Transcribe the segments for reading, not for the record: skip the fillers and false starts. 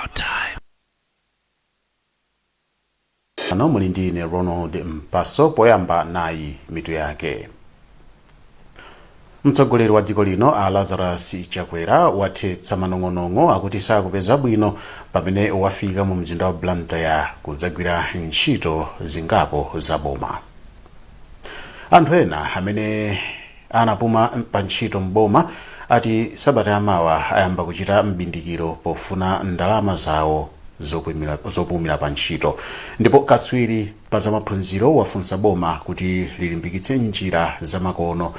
about time. Ano mulindine Ronald Mpaso poyamba nayi mitu yake. Mtsogoleri wa dziko lino a Lazarus Chakwera wathetsa manong'onong'o akuti sakupeza bwino pamene wafika mu mzinda wa Blantyre kudzagwira ntchito zingapo zaboma. Anthu ena amene anapuma pa ntchito mboma ati sabata yamawa ayamba kuchita mbindikiro pofuna ndalama zawo zopumira pa ntchito, ndipo katswiri pa zamaphunziro wafunsa boma kuti lilimbikitse njira zamakono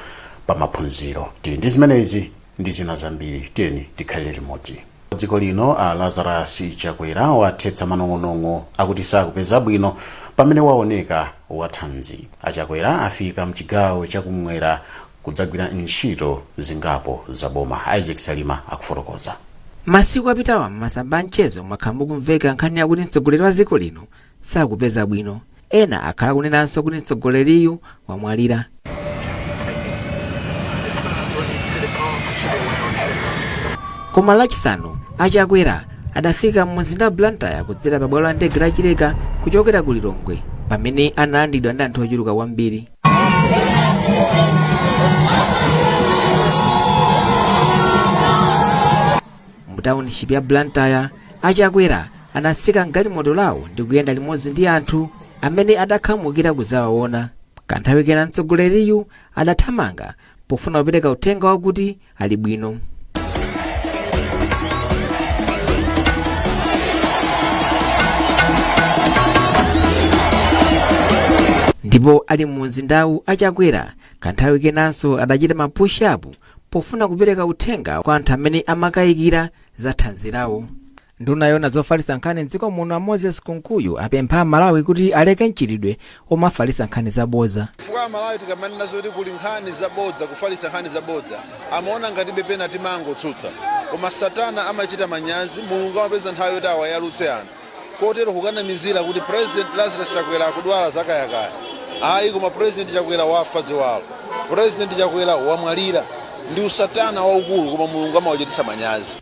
pa maphunziro. Ndi zimenezi ndi zina zambiri, tiyeni tikhalire limodzi. Dziko lino a Lazarus Chakwera wathetsa manong'onong'o akuti sakupeza bwino pamene waoneka wathanzi. Achakwera afika mchigawo chakumwera kudzagwira ntchito zingapo zaboma. Isaac Salima akufotokoza. Masiku apitawa m'masamba mchezo mwakhambo kumveka nkhani yakuti mtsogoleri wa dziko lino sakupeza bwino. Ena akhala kunenanso kuti mtsogoleriyu wamwalira. Koma lachisanu Achakwera adafika mmuzinda wa Blantyre kudzera pa bwalo la ndege la Chileka kuchokera ku Lilongwe pamene analandidwa ndi anthu ochuluka kwambiri. Mutauniship ya Blantyre, Achakwera anatsika galimoto lawo ndi kuyenda limodzi ndi anthu amene adakhamukira kuzawaona. Kanthawi kena mtsogoleriyu adathamanga pofuna kupereka uthenga wakuti ali bwino. Ndipo ali mmuzindawu Achakwera kanthawi kenanso adachita mapush-up pofuna kupereka uthenga kwa anthu amene amakayikira za thanzi lawo. Nduna yona zofalitsa nkhani m'dziko muno Moses Kunkuyu apempha Malawi kuti aleke mchitidwe omafalitsa nkhani zabodza. Fuka Malawi tikamanena zoti kuli nkhani zabodza, kufalitsa nkhani zabodza amaona ngati bepena timangotsutsa. Koma Satana amachita manyazi, Mulungu amapeza nthawi yoti awayalutse anthu. Kotero kukanamizira kuti President Lazarus Chakwera akudwala zakayakaya. Ayi koma President Chakwera wafa ziwalo. President Chakwera wamwalira. Ndi usatana waukulu koma Mulungu amawachititsa manyazi.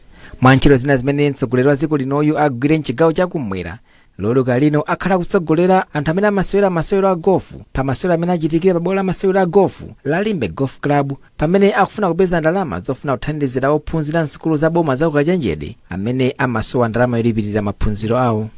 Mantchito zina zimene mtsogoleri wa dziko linoyu agwire mchigawo chakumwera lero kalino akhala kutsogolera anthu amene amasewera masewero a gofu pa masewero amene achitikira pa bwalo la masewero a gofu la Limbe Golf Club pamene akufuna kupeza ndalama zofuna kuthandizira ophunzira msukulu za boma za ukachenjede amene amasowa ndalama yolipirira maphunziro awo.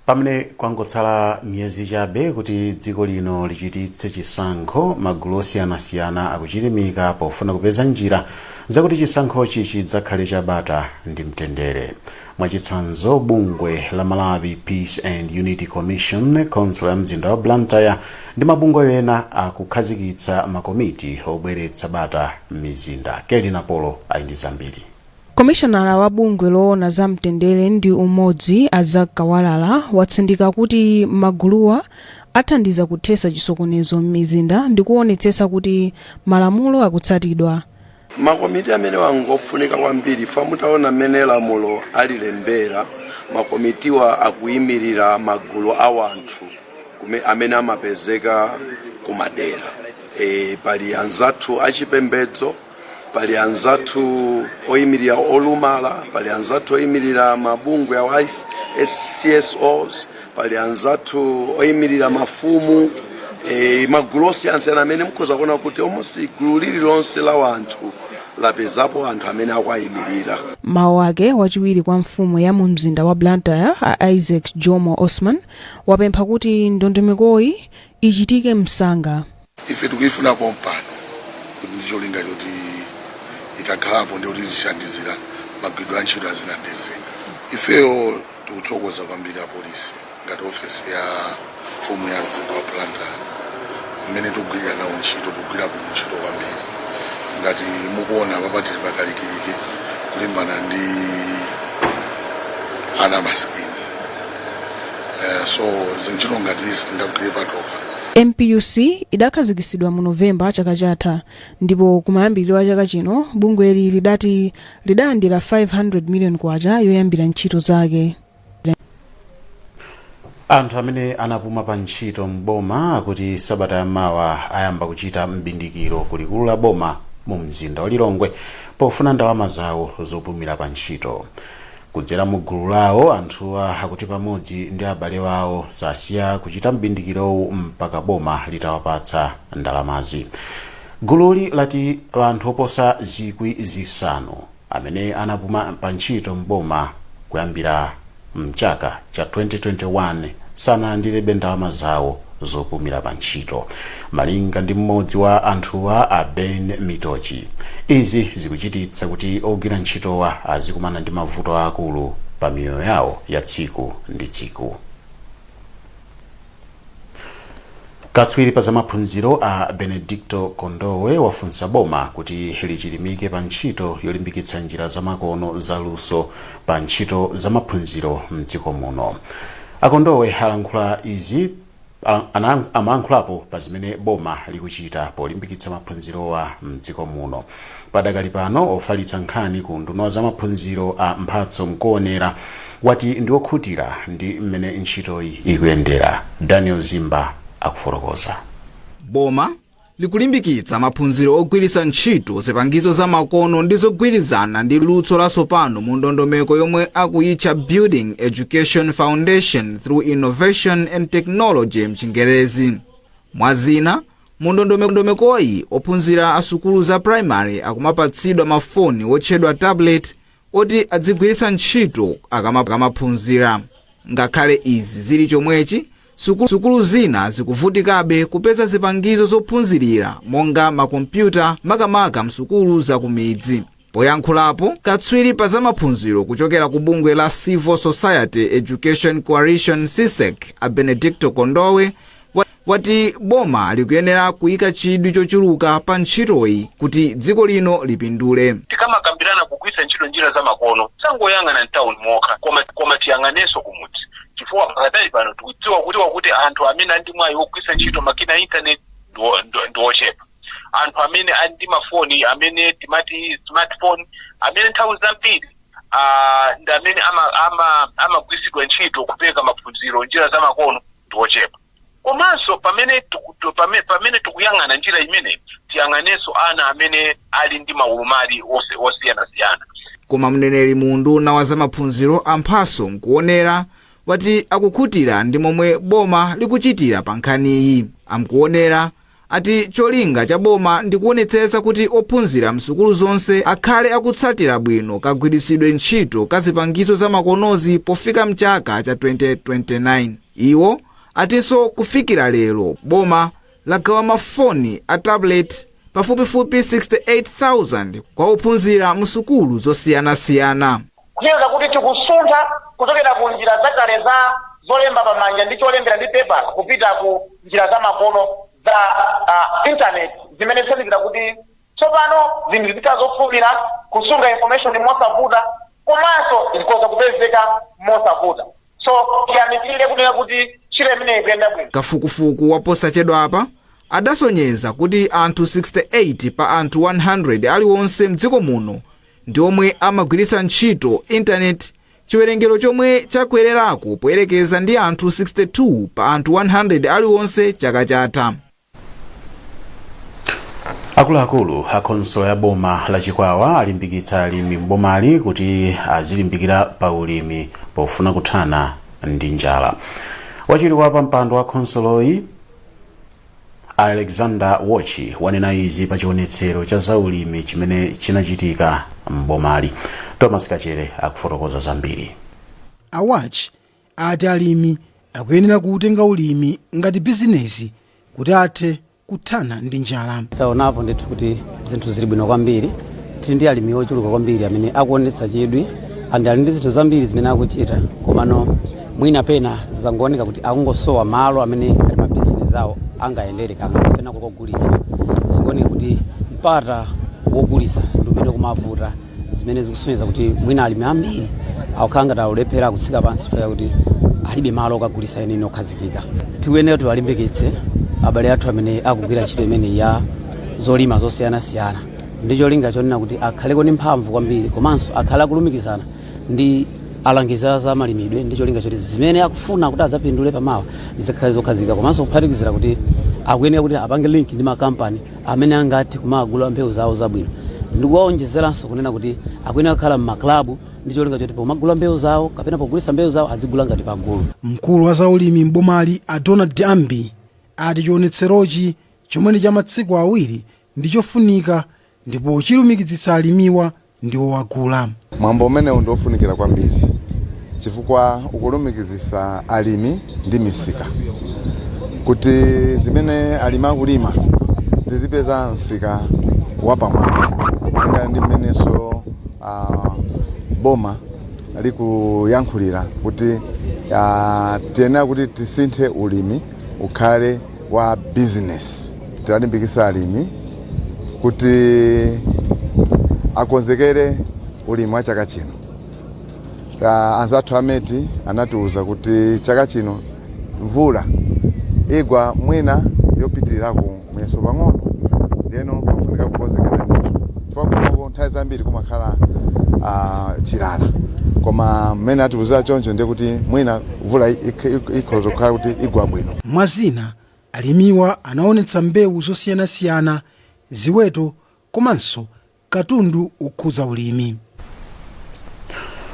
Pamene kwangotsala miyezi chabe kuti dziko lino lichititse chisankho, magulu osiyanasiyana akuchilimika pofuna kupeza njira zakuti chisankhochi chidzakhale chabata ndi mtendere. Mwachitsanzo bungwe la Malawi Peace and Unity Commission, Council ya mzinda wa Blantyre ndi mabungwe ena akukhazikitsa makomiti obweretsa bata m'mizinda. Kelly Napolo ali ndi zambiri. Komishanala wa bungwe loona za mtendere ndi umodzi Azak Kawalala watsindika kuti maguluwa athandiza kuthetsa chisokonezo m'mizinda ndi kuonetsetsa kuti malamulo akutsatidwa. Makomiti amene wangofunika kwambiri famutaona amene lamulo alilembera, makomitiwa akuyimirira magulu a wanthu amene amapezeka kumadera. Pali anzathu achipembedzo, pali anzathu oyimirira olumala, pali anzathu oyimirira mabungwe a SCSOs, pali anzathu oyimirira mafumu, magulu osiyanasiyana amene mukhoza kuona kuti omusi gulu lililonse la wanthu lapezapo anthu amene akuyimirira. Mawu ake wachiwiri kwa mfumu ya mu mzinda wa Blantyre a Isaac Jomo Osman wapempha kuti ndondomekoyi ichitike msanga. Ife tikufuna pompano kuti ndicholinga choti ikakhalapo ndi kuti tishandizira magwidwe a ntchito azinandeze. Ifeyo tikuthokoza kwambiri apolisi ngati ofesi ya mfumu ya mzinda wa Blantyre mmene tikugwirira nawo ntchito, tikugwira bwino ntchito kwambiri. Ngati mukuona papatiri pakalikilike kulimbana ndi ana maskini. So zinchito ngati isi ndagwire patoka. MPUC idakhazikitsidwa mu Novemba chaka chatha, ndipo kumayambiriro a chaka chino bungweli lidati lidalandira 500 million kwacha yoyambira ntchito zake. Anthu amene anapuma pa ntchito m'boma akuti sabata yamawa ayamba kuchita mbindikiro kulikulu la boma mu mzinda wa Lilongwe pofuna ndalama zawo zopumira pa ntchito. Kudzera mu gulu lawo anthuwa akuti pamodzi ndi abale wawo sasiya kuchita mbindikirowu mpaka boma litawapatsa ndalamazi. Gululi lati anthu oposa 5,000 amene anapuma pa ntchito m'boma kuyambira mchaka cha 2021 sanalandire ndalama zawo zopumira pa ntchito, malinga ndi mmodzi wa anthuwa a Ben Mitochi. Izi zikuchititsa kuti ogwira ntchitowa azikumana ndi mavuto akulu pa miyoyo yawo ya tsiku ndi tsiku. Katswiri pa zamaphunziro a Benedicto Kondowe wafunsa boma kuti lichilimike pa ntchito yolimbikitsa njira zamakono zaluso pa ntchito zamaphunziro mdziko muno. Akondowe alankhula izi amayankhulapo pa zimene boma likuchita polimbikitsa maphunzirowa mdziko muno. Padakali pano ofalitsa nkhani ku nduna wa zamaphunziro a Mphatso Mkuonera wati ndi okhutira ndi mmene ntchitoyi ikuyendera. Daniel Zimba akufotokoza. Boma likulimbikitsa maphunziro ogwiritsa ntchito zipangizo zamakono ndi zogwirizana ndi luso latsopano mu ndondomeko yomwe akuyitcha Building Education Foundation through Innovation and Technology mchingerezi. Mwazina, mu ndondomekoyi ophunzira asukulu za primary akumapatsidwa mafoni wotchedwa tablet oti adzigwiritsa ntchito akamaphunzira. Ngakhale izi zili chomwechi, sukulu zina zikuvutikabe kupeza zipangizo zophunzirira monga makompyuta makamaka msukulu za kumidzi. Poyankhulapo, katswiri pa zamaphunziro kuchokera ku bungwe la Civil Society Education Coalition CSEC a Benedicto Kondowe wati boma likuyenera kuyika chidwi chochuluka pa ntchitoyi kuti dziko lino lipindule. Tikamakambirana kugwiritsa ntchito njira zamakono sangoyang'ana mtown mokha koma tiyang'anenso kumudzi. Chifukwa pakatali pano tikudziwa kuti anthu amene andi mwayi wogwiritsa ntchito makina a internet ndi ochepa. Anthu amene andi mafoni amene timati smartphone amene nthawi zambiri ndi amene amagwiritsidwa ntchito kupeka maphunziro njira zamakono ndi ochepa. Komanso pamene tikuyang'ana njira imene tiyang'anenso ana amene ali ndi maulumali osiyanasiyana. Koma mneneri mu nduna wa zamaphunziro a Mphatso Mkuonera wati akukhutira ndi momwe boma likuchitira pa nkhaniyi. Amkuonera ati cholinga cha boma ndikuonetsetsa kuti ophunzira msukulu zonse akhale akutsatira bwino kagwiritsidwe ntchito ka zipangizo zamakonozi pofika mchaka cha 2029. Iwo atinso kufikira lero boma lagawa mafoni a tablet pafupifupi 68,000 kwa ophunzira msukulu zosiyanasiyana. Kuyenza kuti tikusuntha kuchokera ku njira zakale za zolemba pamanja ndi cholembera ndi paper kupita ku njira zamakono za internet zimene zikuonekera kuti tsopano zinthu zikazofulira kusunga information mosavuta komanso zikhoza kupezeka mosavuta. So tiyamikire kunena kuti ntchito imene ikuyenda bwino. Kafukufuku waposachedwa apa adasonyeza kuti anthu 68 pa anthu 100 aliwonse mdziko muno ndi omwe amagwiritsa ntchito internet, chiwerengero chomwe chakwererako poyerekeza ndi anthu 62 pa anthu 100 aliwonse chaka chatha. Akuluakulu a khonsolo ya boma la Chikwawa alimbikitsa alimi m'bomali kuti azilimbikira pa ulimi pofuna kuthana ndi njala. Wachiwiri pa mpando wa khonsoloyi Alexander Wochi wanena izi pa chionetsero cha zaulimi chimene chinachitika m'bomali. Thomas Kachere akufotokoza zambiri. Awachi ati alimi akuyenera kutenga ulimi ngati bizinesi kuti athe kuthana ndi njala. Taonapo ndithu kuti zinthu zili bwino kwambiri. Tili ndi alimi ochuluka kwambiri amene akuonetsa chidwi andi ali ndi zinthu zambiri zimene akuchita komano mwina pena zangooneka kuti akungosowa malo amene ngati mabizinesi awo angayendere kapena kukogulisa. Zikuoneka kuti mpata wogulisa ndi umene kumavuta zimene zikusonyeza kuti mwina alimi ambiri akukhala ngati akulephera kutsika pansi faya kuti alibe malo okagulisa ene okhazikika. Tikuyenera tiwalimbikitse abale athu amene akugwira ntchito imene ya zolima zosiyanasiyana ndi cholinga chonena kuti akhaleko ndi mphamvu kwambiri komanso akhale akulumikizana ndi alangiza za malimidwe ndicho linga choti zimene akufuna kuti adzapindule pamawa zikhale zokhazika komanso kuphatikizira kuti akuyenera kuti apange link ndi makampani amene angati kumagula mbewu zawo zabwino ndikuwaonjezeranso kunena kuti akuyenera kukhala m'maklabu ndicho linga choti pomagula mbewu zawo kapena pogulitsa mbewu zawo adzigula ngati pagulu. Mkulu wa zaulimi m'bomali a Donald Ambi ati chionetserochi chomwe ndi cha masiku awiri ndi chofunika ndipo chilumikizitsa alimiwa ndi owagula. Mwambo umenewu ndi ofunikira kwambiri chifukwa ukulumikizitsa alimi ndi misika kuti zimene alimi akulima zizipeza msika wapamwamba kulingana ndi mmenenso boma likuyankhulira kuti tiyenera kuti tisinthe ulimi ukhale wa business. Tilimbikitsa alimi kuti akonzekere ulimi wa chaka chino. Anzathu ameti anatiuza kuti chaka chino mvula igwa mwina yopitirako mweso pang'ono leno pafunika kukonzekera ndithu chifukwa nthawi zambiri kumakhala chilala koma mmene atiuza choncho ndiye kuti mwina mvula ikhoza kukhala kuti igwa bwino. Mwazina alimiwa anaonetsa mbewu zosiyanasiyana, ziweto komanso katundu okhudza ulimi.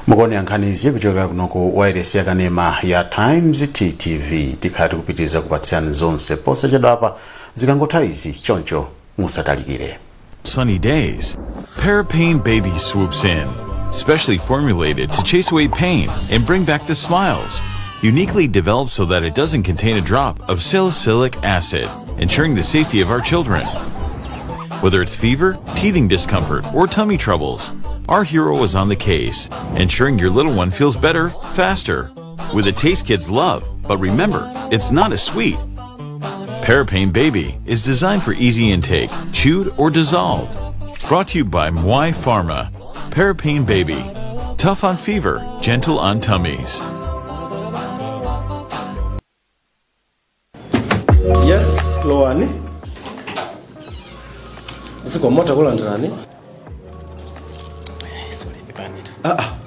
Mukoni Nkhanizi kuchokera kunoko wireless yakanema ya Times TTV tikhati kupitiza kupatsani zonse posachedwapa zikangotha izi choncho musatalikire. Sunny days, Parapain Baby swoops in, specially formulated to chase away pain and bring back the smiles. Uniquely developed so that it doesn't contain a drop of salicylic acid, ensuring the safety of our children. Whether it's fever, teething discomfort, or tummy troubles, our hero is on the case, ensuring your little one feels better, faster, with a taste kids love. But remember, it's not a sweet. Parapain Baby is designed for easy intake, chewed or dissolved. Brought to you by Mwai Pharma. Parapain Baby, tough on fever, gentle on tummies. Yes, Loani. Ziko mota kulandirani.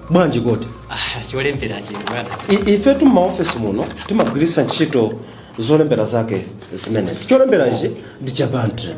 Bwanji goti. Cholembera chino bwana. Ife tuma office muno timagwirisa ntchito zolembera zake zimene. Cholembera ichi ndi cha bundle.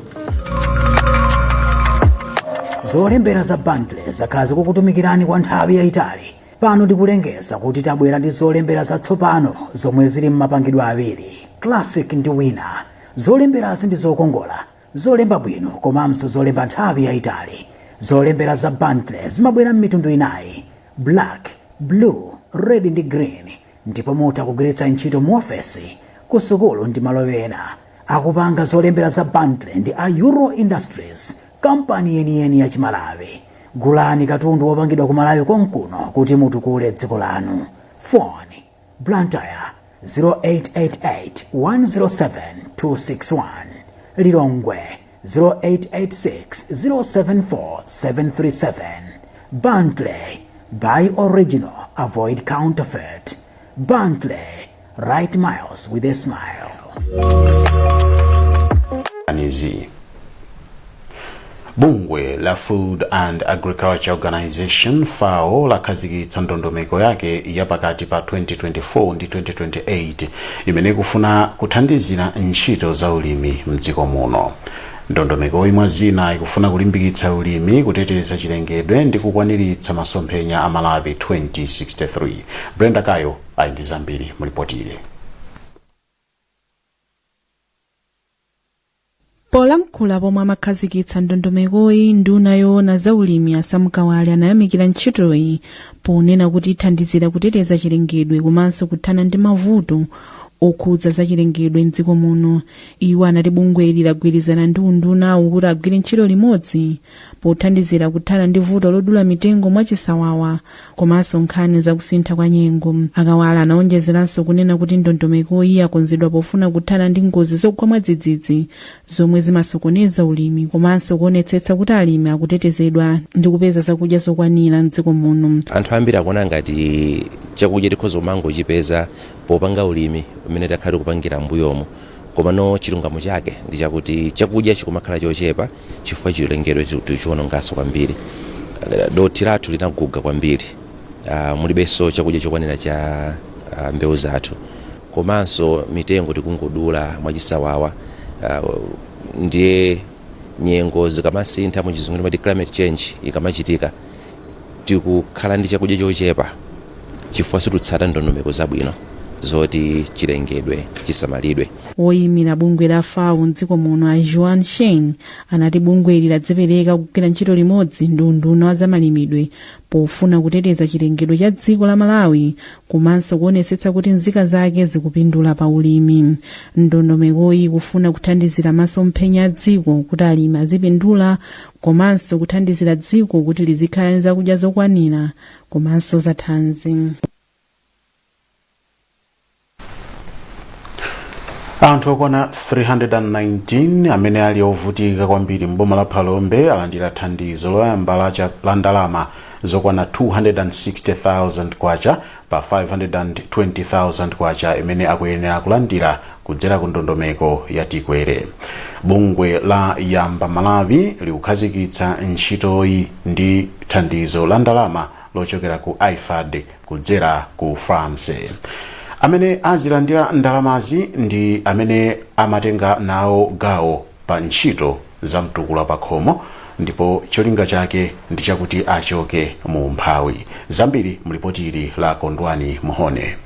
Zolembera za bundle zakazi kukutumikirani kwa nthawi yayitali. Pano ndikulengeza kuti tabwera ndi zolembera zatsopano zomwe zili m'mapangidwe awiri, classic ndi winner. Zolembera ndi zokongola, zolemba bwino komanso zolemba nthawi yayitali. Zolembera za bundle zimabwera m'mitundu inayi, black, blue, red ndi green, ndipo mutha kugwiritsa ntchito mu ofesi, ku sukulu ndi malo ena. Akupanga zolembera za bundle ndi a Euro Industries, kampani yeniyeni ya Chimalawi. Gulani katundu wopangidwa ku Malawi konkuno kuti mutukule dziko lanu. Phone Blantyre 0888 107 261, Lilongwe 0886 074 737. Bundle, buy original, avoid counterfeit. Bundle, right miles with a smile. Bungwe la Food and Agriculture Organization FAO lakhazikitsa ndondomeko yake ya pakati pa 2024 ndi 2028 imene kufuna kuthandizira ntchito za ulimi mdziko muno. Ndondomeko imwe zina ikufuna kulimbikitsa ulimi, kuteteza chilengedwe ndi kukwaniritsa masomphenya a Malawi 2063. Brenda Kayo ali ndi zambiri mulipotire. Polankhula pomwe amakhazikitsa ndondomekoyi, nduna yoona za ulimi asamkawale anayamikira ntchitoyi ponena kuti ithandizira kuteteza chilengedwe komanso kuthana ndi mavuto okhudza za chilengedwe mdziko muno. Iwo anati bungweli lagwirizana ndi unduna kuti agwire ntchito limodzi pothandizira kuthana ndi vuto lodula mitengo mwachisawawa komanso nkhani za kusintha kwa nyengo. Akawala anaonjezeranso kunena kuti ndondomekoyi akonzedwa pofuna kuthana ndi ngozi zogwa mwadzidzidzi zomwe zimasokoneza ulimi komanso kuonetsetsa kuti alimi akutetezedwa ndi kupeza zakudya zokwanira mdziko muno. Anthu ambiri akuona ngati chakudya tikhoza kumangochipeza popanga ulimi umene takhali kupangira mbuyomo, komano chilungamo chake ndi chakuti chakudya chikumakhala chochepa chifukwa chilengedwe tichiwononganso kwambiri. Dothi lathu linaguga kwambiri mulibenso chakudya chokwanira cha mbewu zathu, komanso mitengo tikungodula mwachisawawa. Ndiye nyengo zikamasintha muchizungu timati climate change ikamachitika, tikukhala ndi chakudya chochepa chifukwa situtsata ndondomeko zabwino zoti chilengedwe chisamalidwe. Oyimira bungwe la FAO mdziko muno a Joan Shen anati bungwe lidzipereka kugwira ntchito limodzi ndi unduna wa zamalimidwe pofuna kuteteza chilengedwe cha dziko la Malawi komanso kuonetsetsa kuti nzika zake zikupindula pa ulimi. Ndondomekoyi kufuna kuthandizira masomphenya a dziko kuti alimi azipindula komanso kuthandizira dziko kuti lizikhala ndi zakudya zokwanira komanso zathanzi. Anthu okwana 319 amene ali ovutika kwambiri mboma la Phalombe alandira thandizo loyamba la ndalama zokwana 260,000 kwacha pa 520,000 kwacha imene akuyenera kulandira kudzera ku ndondomeko ya Tikwere. Bungwe la Yamba Malawi likukhazikitsa ntchitoyi ndi thandizo la ndalama lochokera ku IFAD kudzera ku France. Amene azilandira ndalamazi ndi amene amatenga nawo gawo pa ntchito za mtukula pa khomo, ndipo cholinga chake ndi chakuti achoke mu mphawi. Zambiri mlipotili la Kondwani Muhone.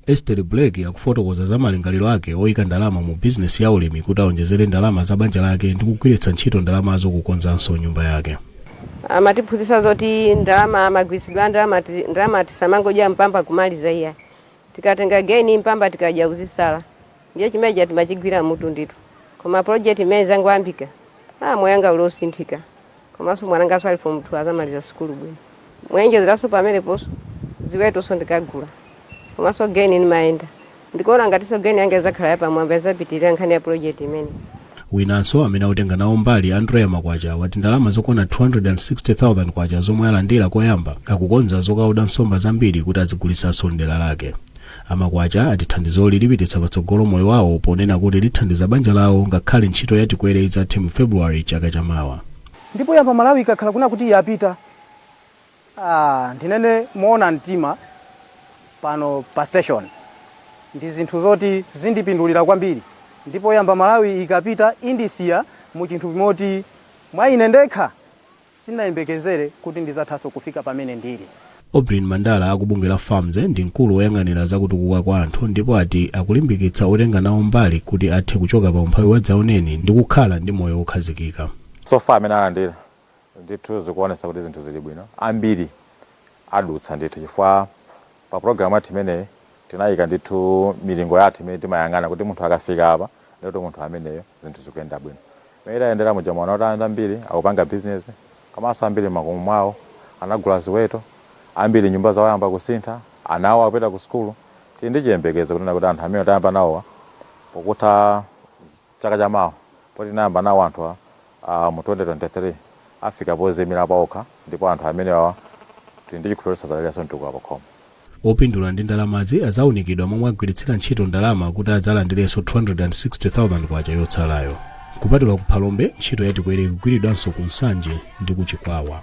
Esther Blake akufotokoza za malingaliro ake oyika ndalama mu bizinesi ya ulimi kuti aonjezere ndalama za banja lake ndi kugwiritsa ntchito ndalamazo kukonzanso nyumba yake. Amatiphunzitsa zoti ndalama amagwiritsidwa ndalama tisamangodya mpamba kumaliza iya. Tikatenga geni mpamba tikaja kuzisala. Ndiye chimeja timachigwira mutu nditu. Koma project imene zangu ambika. Moyanga ulosinthika. Komanso mwananga swali for mtu azamaliza skulu bwino. Mwenje ziraso pamene poso ziweto so ndikagula. Komanso geni ni maenda. Ndikuona ngatiso geni angeza khala yapa mwamba zapitirira nkhani ya project imene. Winanso amene utenga nawo mbali Andrea Makwacha wati ndalama zokwana 260,000 kwacha zomwe alandira koyamba akukonza zokauda nsomba zambiri kuti azigulisanso ndela lake. Amakwacha ati thandizoli lipititsa patsogolo moyo wawo ponena kuti lithandiza banja lawo ngakhale ntchito ya Tikwere idzathe mu February chaka chamawa. Ndipo Yamba Malawi ikakhala kuna kuti yapita ndinene muona mtima pano pa station ndi zinthu zoti zindipindulira kwambiri. Ndipo Yamba Malawi ikapita indisiya mu chinthu chimoti mwa ine ndekha sinayembekezere kuti ndizathaso kufika pamene ndili. Obrin Mandala akubungwe la Farms ndi mkulu woyang'anira zakutukuka kwa anthu, ndipo ati akulimbikitsa otenga nawo mbali kuti athe kuchoka pa umphawi wa dzauneni ndi kukhala ndi moyo wokhazikika. So far amene alandira ndithu zikuonesa kuti zinthu zili bwino ambiri adutsa ndithu chifukwa pa programu yathu imene tinayika ndithu milingo yathu imene timayang'ana kuti munthu akafika apa ndito munthu ameneyo zinthu zikuyenda bwino. Mera yendera mujamwana otanda ambiri akupanga business komanso ambiri makomo mwawo anagula ziweto, ambiri nyumba zawo yamba kusintha, anawo apita ku skulu. Ndi chiyembekezo kuti anthu amene tayamba nawo pokutha chaka chamawa poti nayamba nawo anthu mu 2023 afika pozemera paokha, ndipo anthu amene awa ndi chikhulupiriro sazaliraso mtukula pa khomo. Opindula ndi ndalamazi azaunikidwa momwe agwiritsira ntchito ndalama kuti adzalandirenso 260,000 kwacha yotsalayo. Kupatula ku Phalombe ntchito ya Tikwere ikugwiridwanso ku Nsanje ndi ku Chikwawa.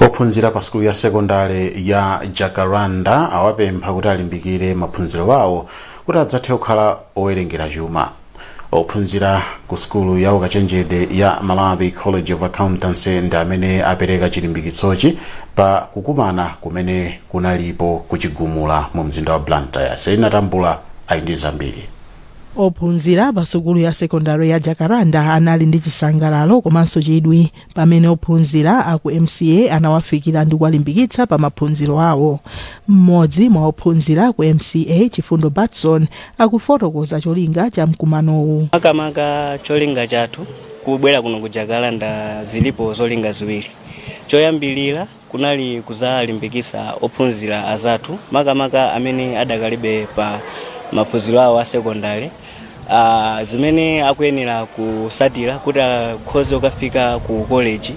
Ophunzira pa skulu ya sekondari ya Jacaranda awapempha kuti alimbikire maphunziro wawo kuti adzathe kukhala owerengera chuma. Ophunzira ku skulu ya ukachenjede ya Malawi College of Accountancy ndi amene apereka chilimbikitsochi pa kukumana kumene kunalipo kuchigumula mu mzinda wa Blantyre. Selina Tambula ali ndi zambiri. Ophunzira pa sukulu ya sekondari ya Jacaranda anali ndi chisangalalo komanso chidwi pamene ophunzira aku MCA anawafikira ndi kuwalimbikitsa pa maphunziro awo. Mmodzi mwa ophunzira ku MCA Chifundo Batson akufotokoza cholinga cha mkumanowu. Makamaka cholinga chathu kubwera kuno ku Jacaranda zilipo zolinga ziwiri. Choyambilira kunali kuzalimbikitsa ophunzira azathu makamaka amene adakalibe pa maphunziro awo a sekondari zimene akuyenera kusatira kuti akhoze kukafika ku college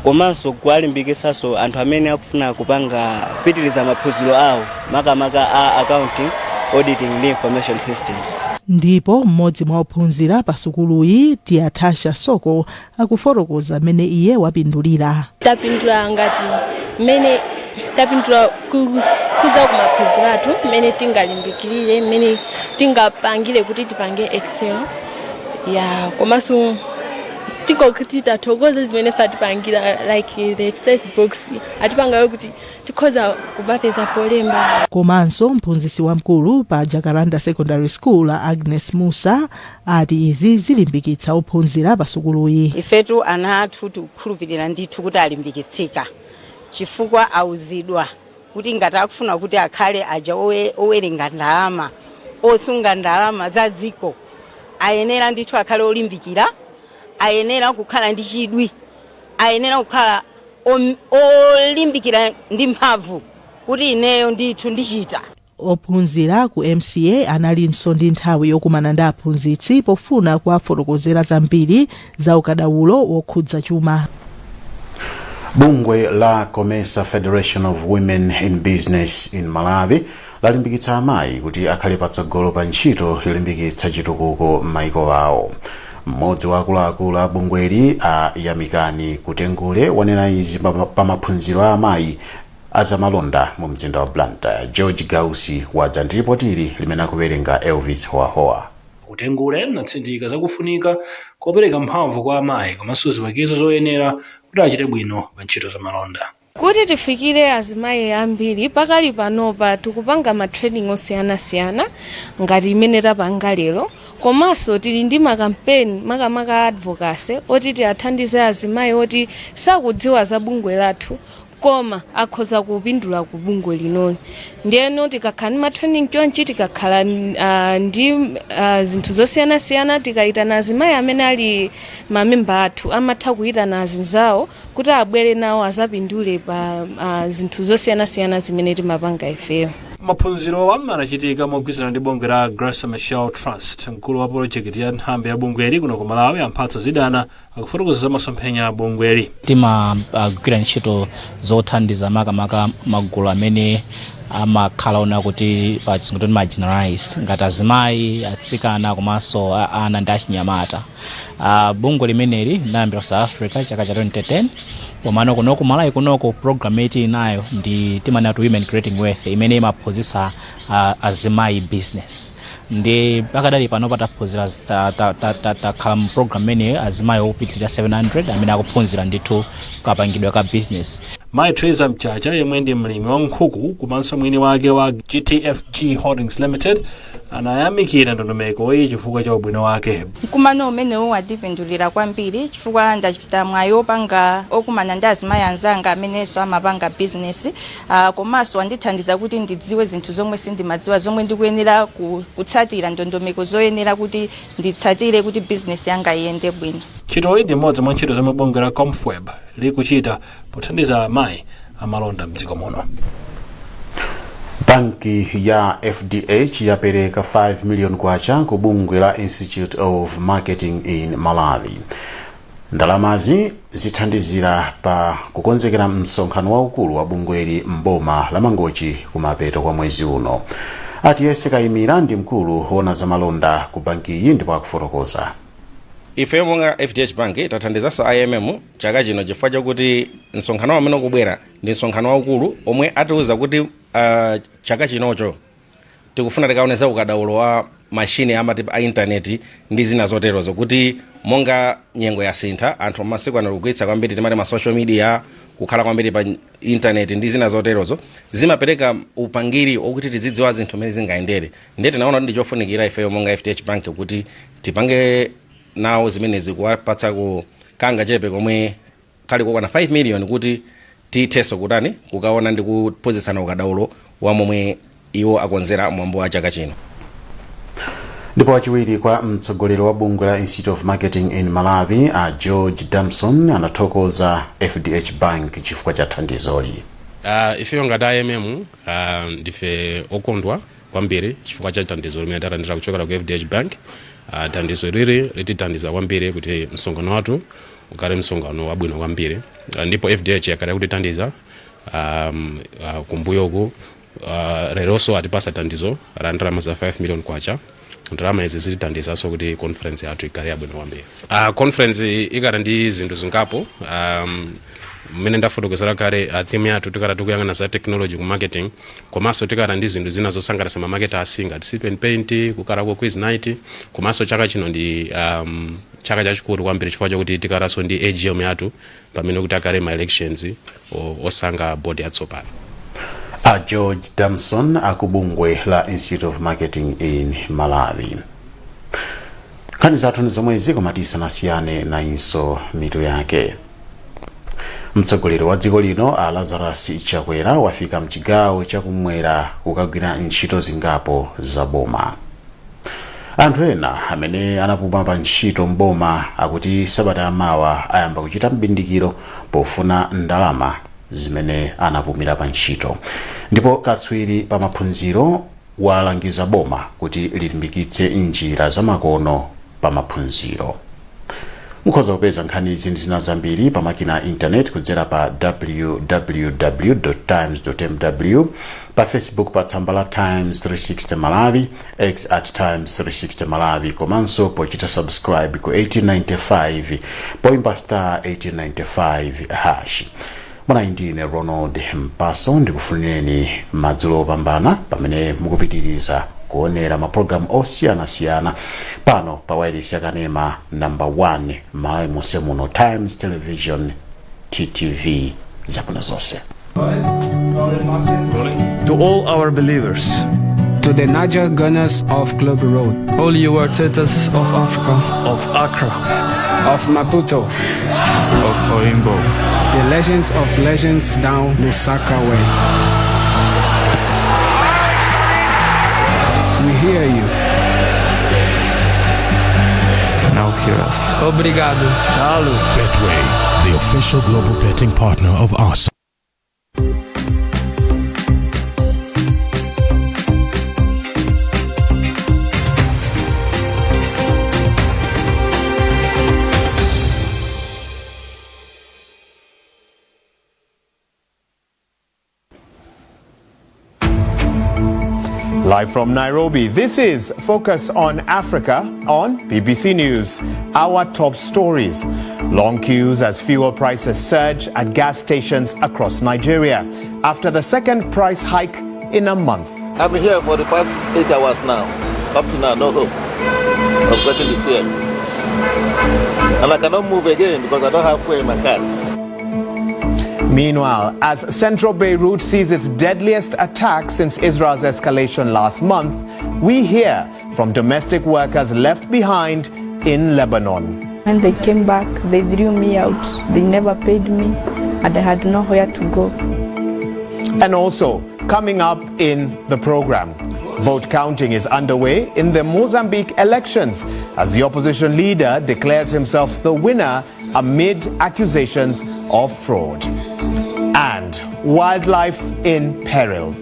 komanso kuwalimbikisaso anthu amene akufuna kupitiriza maphunziro awo makamaka a accounting, auditing ndi information systems. Ndipo mmodzi mwa ophunzira pa sukuluyi Tiatasha Soko akufotokoza mmene iye wapindulira. Tapindula ngati mmene tapindula kuza kumaphunziro athu mmene tingalimbikirire, mmene tingapangire kuti tipange Excel ya komanso tikokuti tathokoza zimene satipangira like the exercise box atipangayo kuti tikhoza kupapeza polemba. Komanso mphunzitsi wamkulu pa Jacaranda Secondary School Agnes Musa ati izi zilimbikitsa ophunzira pa sukuluyi. Ifetu ana athu tikukhulupirira ndithu kuti alimbikitsika chifukwa auzidwa kuti ngati akufuna kuti akhale aja owerenga ndalama osunga ndalama za dziko ayenera ndithu akhale olimbikira, ayenera kukhala ndi chidwi, ayenera kukhala olimbikira ndi mphamvu kuti ineyo ndithu ndichita. Ophunzira ku MCA analinso ndi nthawi yokumana ndi aphunzitsi pofuna kuwafotokozera zambiri za ukadaulo wokhudza chuma. Bungwe la COMESA Federation of Women in Business in Malawi lalimbikitsa amayi kuti akhale patsogolo pa ntchito yolimbikitsa chitukuko m'maiko awo. Mmodzi wa akuluakulu a bungweli Yamikani Kutengule wanena izi pa maphunziro a amayi azamalonda mu mzinda wa Blantyre. George Gausi wadza ndi ripoti limene akuwerenga Elvis Hoahoa. Kutengule natsindika zakufunika kopereka mphamvu kwa amayi komanso zipangizo zoyenera kuti achite bwino pa ntchito zamalonda. Kuti tifikire azimayi ambiri pakali panopa tikupanga matraining osiyanasiyana ngati imene tapanga lero, komanso tili ndi makampeni makamaka advocacy oti tiathandize azimayi oti sakudziwa za bungwe lathu koma akhoza kupindula ku bungwe linoni. Ndiyeno tikakhala ndi matraining chonchi, tikakhala ndi zinthu zosiyanasiyana, tikayitana azimayi amene ali mamemba athu amatha kuyitana azinzawo kuti abwere nawo azapindule pa zinthu zosiyanasiyana zimene timapanga ifeyo. Maphunziro anachitika mogwirizana ndi bungwe la Grace Michelle Trust. Mkulu wa project ya nthambi ya bungweli kuno ku Malawi Amphatso Zidana akufotokoza za masomphenya a bungweli. Timagwira ntchito zothandiza makamaka magulu amene amakhala ona kuti patsingoto marginalized ngati azimayi, atsikana komanso ana ndi achinyamata. Bungwe limeneli linayambira South Africa chaka cha 2010 komano kunoko Malawi kunoko program eti inayo ndi timana to women creating wealth imene imaphunzitsa azimayi business. Ndi pakadali pano pataphunzira takhala mu program imene azimayi opitirira 700 amene akuphunzira ndithu kapangidwe ka business. Mai Teresa Mchacha yemwe ndi mlimi wa nkhuku komanso mwini wake wa GTFG Holdings Limited anayamikira ndondomeko iyi chifukwa cha ubwino wake. Mkumano umenewu wadipindulira kwambiri chifukwa ndachita mwayi opanga okumana ndi azimayi anzanga amene amapanga business, komanso wandithandiza kuti ndidziwe zinthu zomwe sindimadziwa zomwe ndikuyenera kutsatira ndondomeko zoyenera kuti nditsatire kuti business yanga iyende bwino. Ntchito iyi ndi imodzi mwa ntchito zomwe bungwe la Comfweb likuchita pothandiza amayi amalonda mdziko muno. Banki ya FDH yapereka 5 million kwacha ku bungwe la Institute of Marketing in Malawi. Ndalamazi zithandizira pa kukonzekera msonkhano waukulu wa bungweli mboma la Mangochi kumapeto kwa mwezi uno. Atiyese Kayimira ndi mkulu wona zamalonda ku banki iyi ndipo akufotokoza. Ife monga FDH Bank tathandizanso IMM chaka chino chifukwa chakuti msonkhano amene ukubwera ndi msonkhano waukulu omwe atiuza kuti chaka chinocho tikufuna tikaoneza ukadaulo wa mashine amatipa a intaneti ndi zina zoterozo kuti monga nyengo ya sintha anthu masiku analugwitsa kwambiri timati ma social media kukhala kwambiri pa intaneti ndi zina zoterozo zimapereka upangiri okuti tidzidziwa zinthu mmene zingayendere. Ndiye tinaona ndi chofunikira ife monga FDH Bank kuti tipange nawo zimenezi kuwapatsa ku kanga chepe komwe kali kokwana 5 million kuti titeso kutani kukaona ndi kuphunzitsana ukadaulo wa momwe iwo akonzera mwambo wa chaka chino. Ndipo wachiwiri kwa mtsogoleri wa bungwe la Institute of Marketing in Malawi George Damson anathokoza FDH Bank chifukwa cha thandizoli. Ife ngati IMM ndife okondwa kwambiri chifukwa cha thandizo limene tathandizira kuchokera ku FDH Bank. Thandizo liri litithandiza kwambiri kuti msonkhano wathu ukale msonkhano wabwino kwambiri. Ndipo FDH yakale kutithandiza kumbuyoku leronso atipasa thandizo la ndalama za 5 million kwacha. Ndalama izi zitithandizaso kuti conference yathu ikale yabwino kwambiri. Conference ikale ndi zinthu zingapo. Mmene ndafotokozera kale theme yathu tikala tikuyang'ana za technology ku marketing, komanso tikala ndi zinthu zina zosangalatsa ma marketers ngati sip and paint, kukala ku quiz night, komanso chaka chino ndi chaka chachikulu kwambiri chifukwa chakuti tikalanso ndi AGM yathu pamene kuti akale ma elections osankha board yatsopano. George Damson akubungwe la Institute of Marketing in Malawi. Nkhani zathu ndi zomwe ziko tisanasiyane na inso mitu yake. Mtsogoleri wa dziko lino Lazarus Chakwera wafika mchigawo chakumwera kukagwira ntchito zingapo za boma. Anthu ena amene anapuma pa ntchito mboma akuti sabata yamawa ayamba kuchita mbindikiro pofuna ndalama zimene anapumira pa ntchito. Ndipo katswiri pa maphunziro walangiza boma kuti lilimbikitse njira zamakono pa maphunziro. Mukhoza kupeza nkhani izi ndi zina zambiri pa makina internet kudzera pa www.times.mw, pa Facebook pa tsamba la Times 360 Malawi, X @Times360 Malawi, komanso pochita subscribe ku 1895 poimba star 1895 hash. Mwana indine Ronald Mpaso ndikufunireni madzulo opambana pamene mukupitiriza kuonera maprogram osiyana-siyana pano pa wireless yakanema number 1 Malawi monse muno, Times Television TTV zakuno zonse. To all our believers, to the Niger Gunners of Globe Road, all you Artetas of Africa, of Accra, of Maputo, of Oimbo, the legends of legends down Lusaka way. We hear you. Now hear us. Obrigado. Dalu. Betway, the official global betting partner of us. Live from Nairobi, this is Focus on Africa on BBC News. Our top stories. Long queues as fuel prices surge at gas stations across Nigeria after the second price hike in a month. I've been here for the past 8 hours now. Up to now, no hope of getting the fuel. And I cannot move again because I don't have fuel in my car. Meanwhile, as central Beirut sees its deadliest attack since Israel's escalation last month, we hear from domestic workers left behind in Lebanon. When they came back, they threw me out. They never paid me, and I had nowhere to go. And also, coming up in the program, vote counting is underway in the Mozambique elections as the opposition leader declares himself the winner amid accusations of fraud. And wildlife in peril.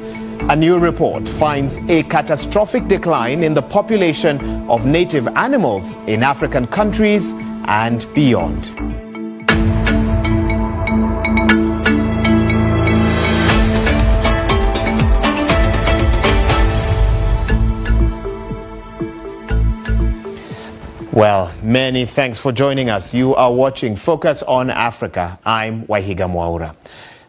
A new report finds a catastrophic decline in the population of native animals in African countries and beyond. Well, many thanks for joining us. You are watching Focus on Africa. I'm Wahiga Mwaura.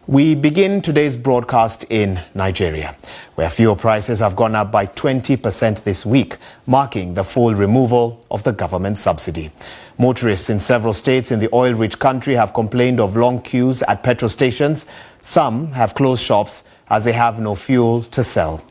We begin today's broadcast in Nigeria, where fuel prices have gone up by 20% this week, marking the full removal of the government subsidy. Motorists in several states in the oil-rich country have complained of long queues at petrol stations. Some have closed shops as they have no fuel to sell.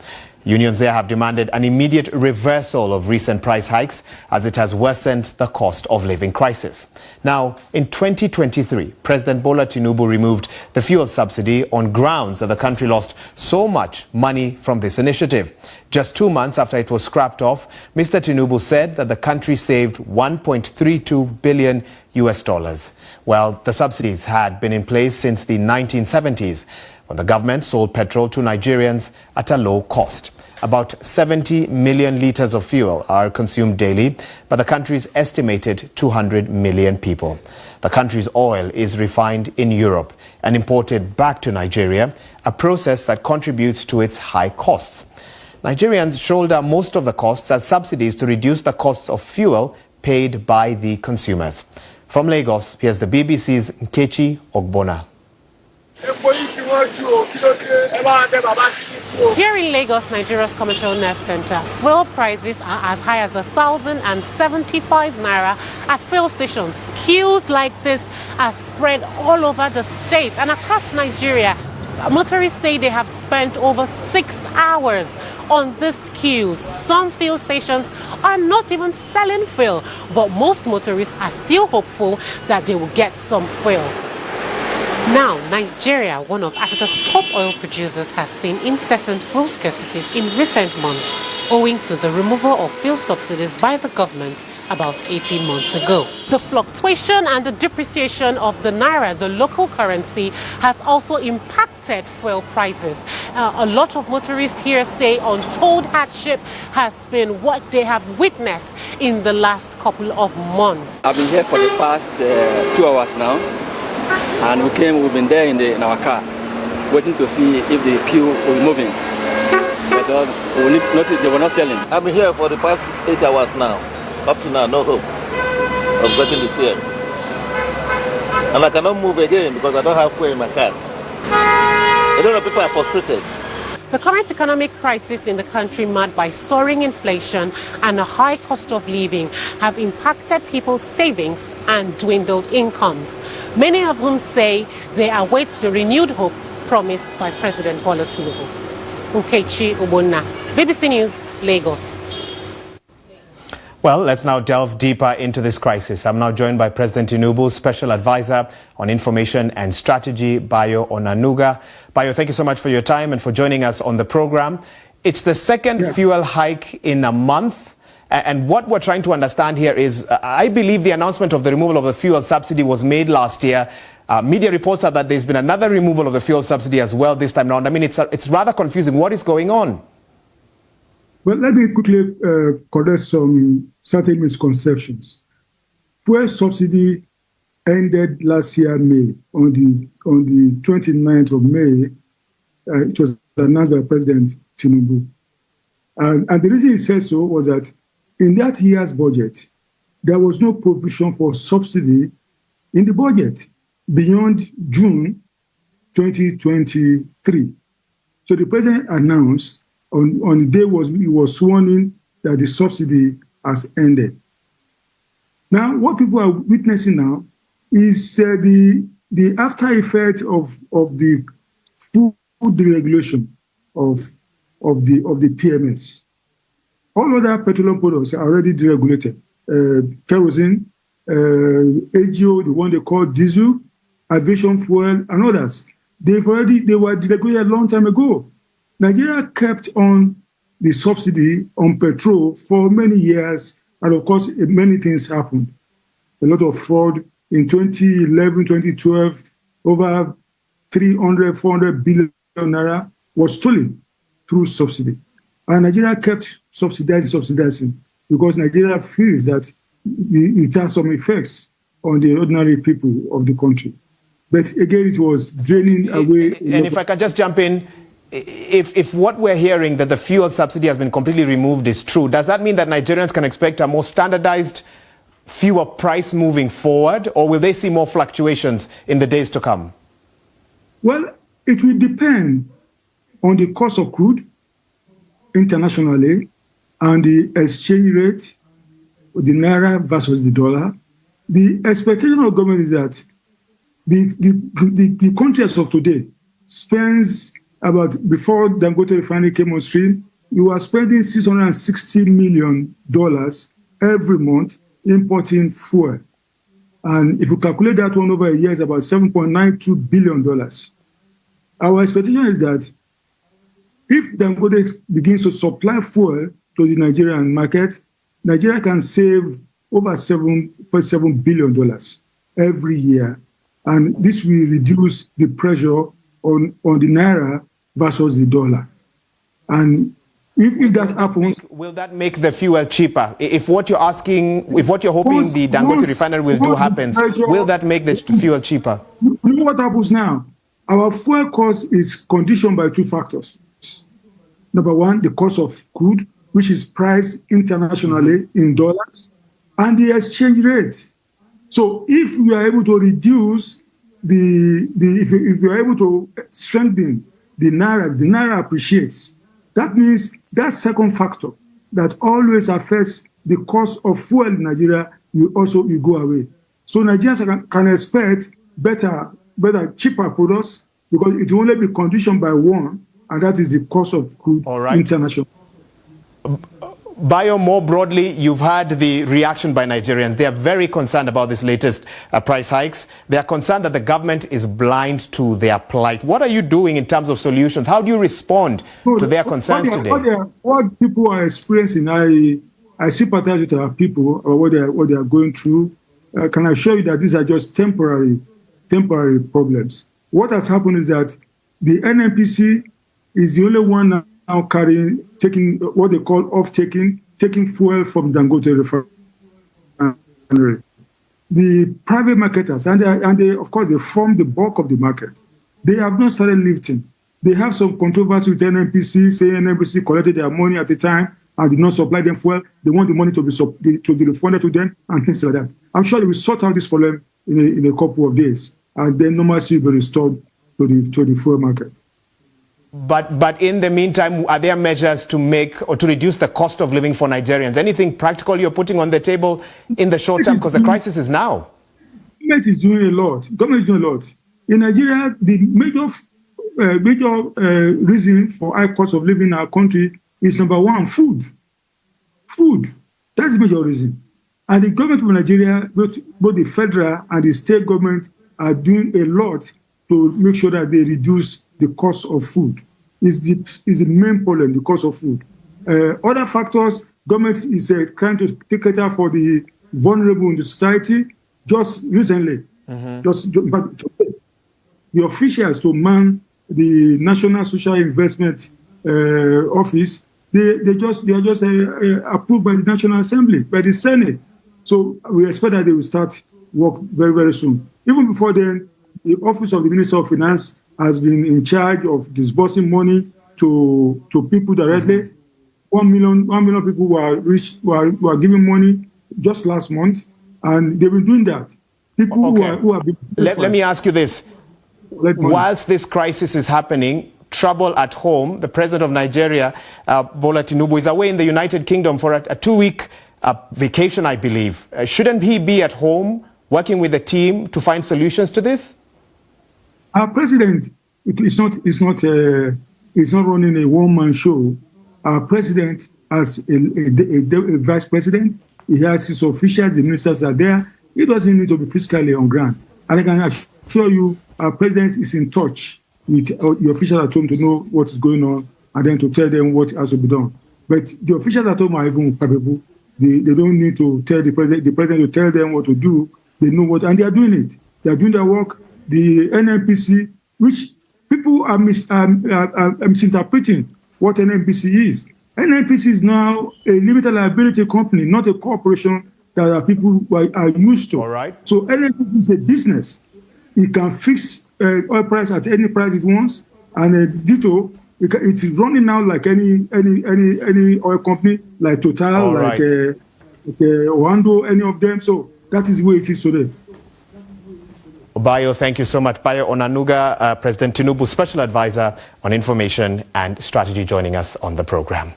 Unions there have demanded an immediate reversal of recent price hikes as it has worsened the cost of living crisis. Now, in 2023, President Bola Tinubu removed the fuel subsidy on grounds that the country lost so much money from this initiative. Just 2 months after it was scrapped off, Mr. Tinubu said that the country saved $1.32 billion. Well, the subsidies had been in place since the 1970s, when the government sold petrol to Nigerians at a low cost. About 70 million litres of fuel are consumed daily by the country's estimated 200 million people. The country's oil is refined in Europe and imported back to Nigeria, a process that contributes to its high costs. Nigerians shoulder most of the costs as subsidies to reduce the costs of fuel paid by the consumers. From Lagos, here's the BBC's Nkechi Ogbona. Here in Lagos, Nigeria's commercial nerve center, fuel prices are as high as 1,075 naira at fuel stations. Queues like this are spread all over the state and across Nigeria. Motorists say they have spent over 6 hours on this queue. Some fuel stations are not even selling fuel, but most motorists are still hopeful that they will get some fuel. Now, Nigeria, one of Africa's top oil producers, has seen incessant fuel scarcities in recent months, owing to the removal of fuel subsidies by the government about 18 months ago. The fluctuation and the depreciation of the naira, the local currency, has also impacted fuel prices. A lot of motorists here say untold hardship has been what they have witnessed in the last couple of months. I've been here for the past 2 hours now. And we've been there in our car, waiting to see if the queue was moving. But they were not selling. I've been here for the past 8 hours now. Up to now, no hope of getting the fuel. And I cannot move again because I don't have fuel in my car. A lot of people are frustrated. The current economic crisis in the country, marked by soaring inflation and a high cost of living, have impacted people's savings and dwindled incomes, many of whom say they await the renewed hope promised by President Bola Tinubu. Nkechi Ogbonna, BBC News, Lagos. Well, let's now delve deeper into this crisis. I'm now joined by President Tinubu's Special Advisor on Information and Strategy, Bayo Onanuga. Bayo, thank you so much for your time and for joining us on the program. It's the second fuel hike in a month. And what we're trying to understand here is, I believe the announcement of the removal of the fuel subsidy was made last year. Media reports are that there's been another removal of the fuel subsidy as well this time around. I mean, it's rather confusing. What is going on? Well, let me quickly correct some certain misconceptions. Fuel subsidy ended last year, May, on the 29th of May. It was announced by President Tinubu. And the reason he said so was that in that year's budget, there was no provision for subsidy in the budget beyond June 2023. So the president announced on the day he was sworn in that the subsidy has ended. Now, what people are witnessing now is the after effect of the full deregulation of the PMS. All other petroleum products are already deregulated. Kerosene, AGO, the one they call diesel, aviation fuel, and others. They were deregulated a long time ago. Nigeria kept on the subsidy on petrol for many years, and of course, many things happened. A lot of fraud. In 2011, 2012, over 300, 400 billion naira was stolen through subsidy. And Nigeria kept subsidizing, because Nigeria feels that it has some effects on the ordinary people of the country. But again, it was draining away. And if I can just jump in, if what we're hearing that the fuel subsidy has been completely removed is true, does that mean that Nigerians can expect a more standardized fuel price moving forward, or will they see more fluctuations in the days to come? Well, it will depend on the cost of crude internationally and the exchange rate, the naira versus the dollar. The expectation of government is that the country as of today spends about, before Dangote refinery came on stream, we were spending $660 million every month importing fuel. And if you calculate that one over a year, it's about $7.92 billion. Our expectation is that if Dangote begins to supply fuel to the Nigerian market, Nigeria can save over $7 billion every year. And this will reduce the pressure on the naira versus the dollar. And If that happens, will that make the fuel cheaper? If what you're asking, if what you're hoping the Dangote refinery will do happens, will that make the fuel cheaper? You know what happens now? Our fuel cost is conditioned by two factors. Number one, the cost of crude, which is priced internationally in dollars, and the exchange rate. So if we are able to reduce if we are able to strengthen the naira appreciates. That means that second factor that always affects the cost of fuel in Nigeria will go away. So Nigerians can expect better, cheaper products because it will only be conditioned by one, and that is the cost of crude international. Bayo, more broadly, you've had the reaction by Nigerians. They are very concerned about this latest price hikes. They are concerned that the government is blind to their plight. What are you doing in terms of solutions? How do you respond to their concerns today? What people are experiencing, I sympathize with our people or what they are going through. Can I assure you that these are just temporary problems? What has happened is that the NNPC is the only one now taking what they call taking fuel from Dangote refinery. The private marketers, and they, of course, they form the bulk of the market. They have not started lifting. They have some controversy with NNPC, saying NNPC collected their money at the time and did not supply them fuel. They want the money to be refunded to them and things like that. I'm sure they will sort out this problem in a couple of days, and then normalcy will be restored to the fuel market. But in the meantime, are there measures to make or to reduce the cost of living for Nigerians? Anything practical you're putting on the table in the short term? Because the crisis is now. Government is doing a lot. In Nigeria, the major reason for high cost of living in our country is number one, food. Food. That's the major reason. And the government of Nigeria, both the federal and the state government, are doing a lot to make sure that they reduce the cost of food. Is the main problem, the cost of food. Other factors, government is trying to take care for the vulnerable in the society. Just recently, the officials to man the National Social Investment Office, they are just approved by the National Assembly, by the Senate. So we expect that they will start work very, very soon. Even before then, the Office of the Minister of Finance has been in charge of disbursing money to people directly. 1 million people were giving money just last month, and they've been doing that. People who have been... Let me ask you this. Whilst this crisis is happening, trouble at home, the president of Nigeria, Bola Tinubu, is away in the United Kingdom for a 2-week vacation, I believe. Shouldn't he be at home working with the team to find solutions to this? Our president is not running a one-man show. Our president has a vice president. He has his officials, the ministers are there. He doesn't need to be physically on ground. And I can assure you, our president is in touch with the officials at home to know what is going on and then to tell them what has to be done. But the officials at home are even capable. They don't need to tell the president to tell them what to do. They know what, and they are doing it. They are doing their work. The NNPC, which people are misinterpreting what NNPC is. NNPC is now a limited liability company, not a corporation that people are used to. All right. So NNPC is a business. It can fix oil price at any price it wants, and ditto, it's running now like any oil company, like Total, like Oando, any of them. So that is the way it is today. Bayo, thank you so much. Bayo Onanuga, President Tinubu's special advisor on information and strategy, joining us on the program.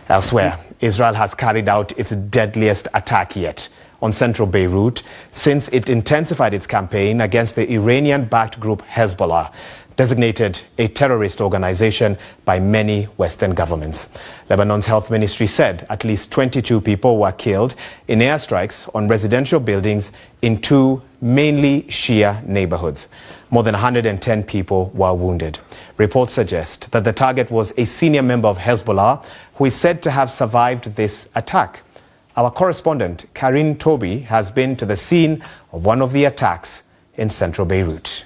Elsewhere, Israel has carried out its deadliest attack yet on central Beirut since it intensified its campaign against the Iranian-backed group Hezbollah, designated a terrorist organization by many Western governments. Lebanon's health ministry said at least 22 people were killed in airstrikes on residential buildings in 2 mainly Shia neighborhoods. More than 110 people were wounded. Reports suggest that the target was a senior member of Hezbollah who is said to have survived this attack. Our correspondent, Karin Toby, has been to the scene of one of the attacks in central Beirut.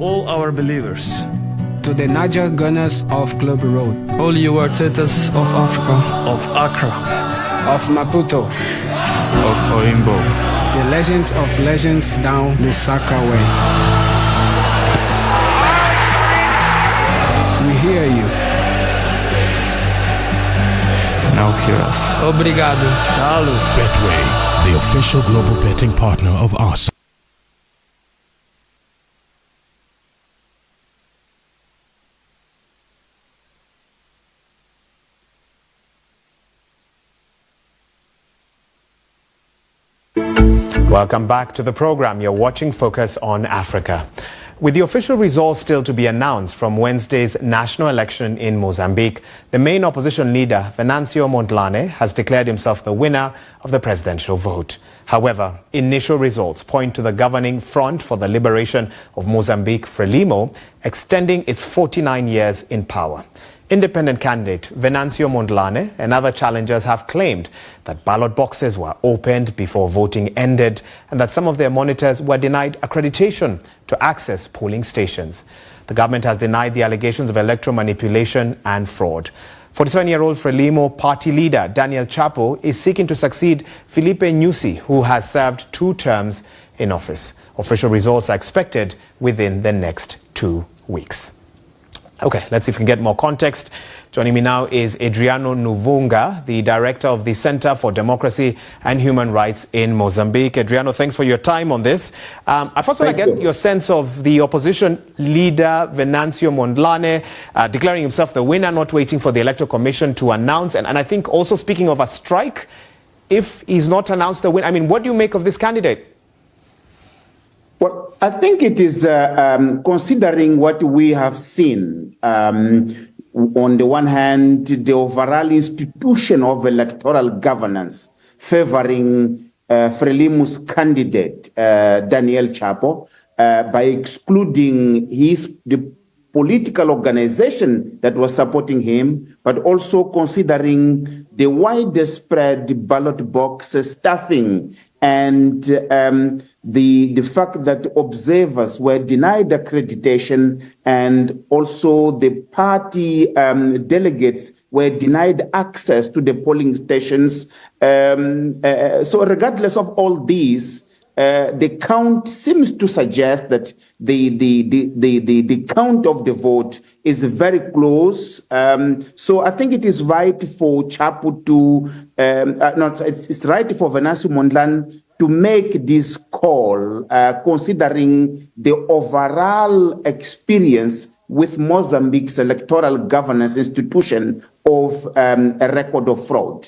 all our believers. To the Niger Gunners of Club Road. All you Artetas of Africa. Of Accra. Of Maputo. Of Oimbo. The legends of legends down Lusaka way. We hear you. Now hear us. Obrigado. Talo. Betway, the official global betting partner of us. Welcome back to the program. You're watching Focus on Africa. With the official results still to be announced from Wednesday's national election in Mozambique, the main opposition leader, Venancio Mondlane, has declared himself the winner of the presidential vote. However, initial results point to the governing Front for the Liberation of Mozambique, Frelimo, extending its 49 years in power. Independent candidate Venancio Mondlane and other challengers have claimed that ballot boxes were opened before voting ended and that some of their monitors were denied accreditation to access polling stations. The government has denied the allegations of electoral manipulation and fraud. 47-year-old Frelimo party leader Daniel Chapo is seeking to succeed Filipe Nyusi, who has served 2 terms in office. Official results are expected within the next 2 weeks. Okay, let's see if we can get more context. Joining me now is Adriano Nuvunga, the director of the Center for Democracy and Human Rights in Mozambique. Adriano, thanks for your time on this. I first want to get your sense of the opposition leader, Venancio Mondlane, declaring himself the winner, not waiting for the Electoral Commission to announce. And I think also speaking of a strike, if he's not announced the winner, I mean, what do you make of this candidate? Well, I think it is considering what we have seen. On the one hand, the overall institution of electoral governance favoring Frelimo's candidate, Daniel Chapo, by excluding the political organization that was supporting him, but also considering the widespread ballot box stuffing and the fact that observers were denied accreditation and also the party delegates were denied access to the polling stations. So regardless of all these, the count seems to suggest that the count of the vote is very close. So I think it is right for Chapo to, it's right for Venancio Mondlane to make this call, considering the overall experience with Mozambique's electoral governance institution of a record of fraud.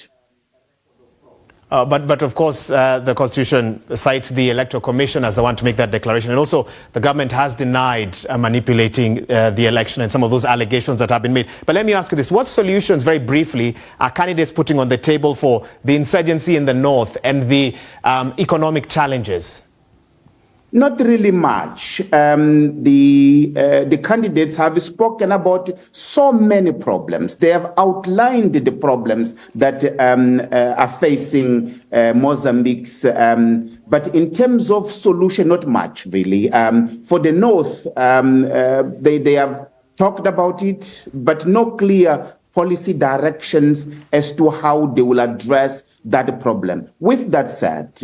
But of course, the Constitution cites the Electoral Commission as the one to make that declaration. And also, the government has denied manipulating the election and some of those allegations that have been made. But let me ask you this. What solutions, very briefly, are candidates putting on the table for the insurgency in the north and the economic challenges? Not really much. The candidates have spoken about so many problems. They have outlined the problems that are facing Mozambique's. But in terms of solution, not much really. For the north, they have talked about it, but no clear policy directions as to how they will address that problem. With that said,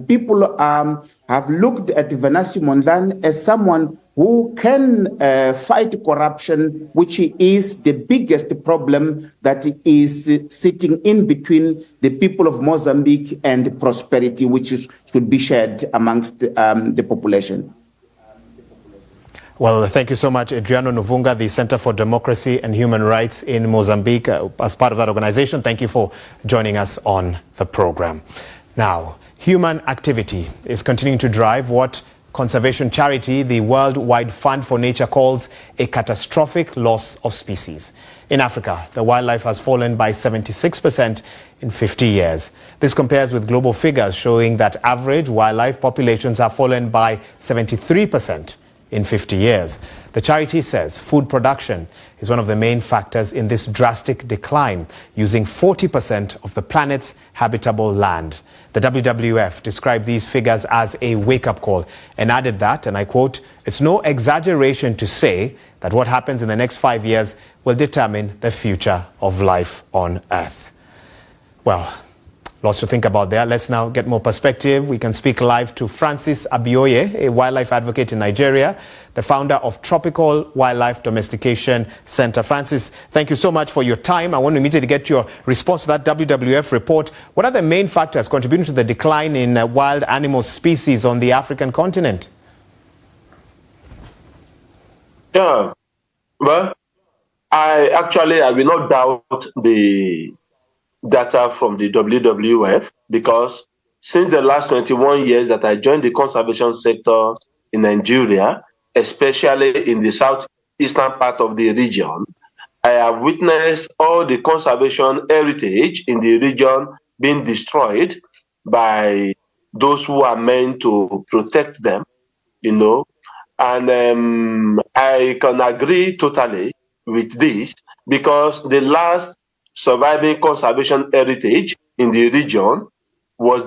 people have looked at Venancio Mondlane as someone who can fight corruption, which is the biggest problem that is sitting in between the people of Mozambique and prosperity, which should be shared amongst the population. Well, thank you so much, Adriano Nuvunga, the Center for Democracy and Human Rights in Mozambique. As part of that organization, thank you for joining us on the program. Now, human activity is continuing to drive what conservation charity, the Worldwide Fund for Nature, calls a catastrophic loss of species. In Africa, the wildlife has fallen by 76% in 50 years. This compares with global figures showing that average wildlife populations have fallen by 73% in 50 years. The charity says food production is one of the main factors in this drastic decline, using 40% of the planet's habitable land. The WWF described these figures as a wake-up call and added that, and I quote, "It's no exaggeration to say that what happens in the next 5 years will determine the future of life on Earth." Well, lots to think about there. Let's now get more perspective. We can speak live to Francis Abioye, a wildlife advocate in Nigeria, the founder of Tropical Wildlife Domestication Center. Francis, thank you so much for your time. I want to immediately get your response to that WWF report. What are the main factors contributing to the decline in wild animal species on the African continent? Yeah, well, I will not doubt the data from the WWF, because since the last 21 years that I joined the conservation sector in Nigeria, especially in the southeastern part of the region, I have witnessed all the conservation heritage in the region being destroyed by those who are meant to protect them, and I can agree totally with this, because the last surviving conservation heritage in the region was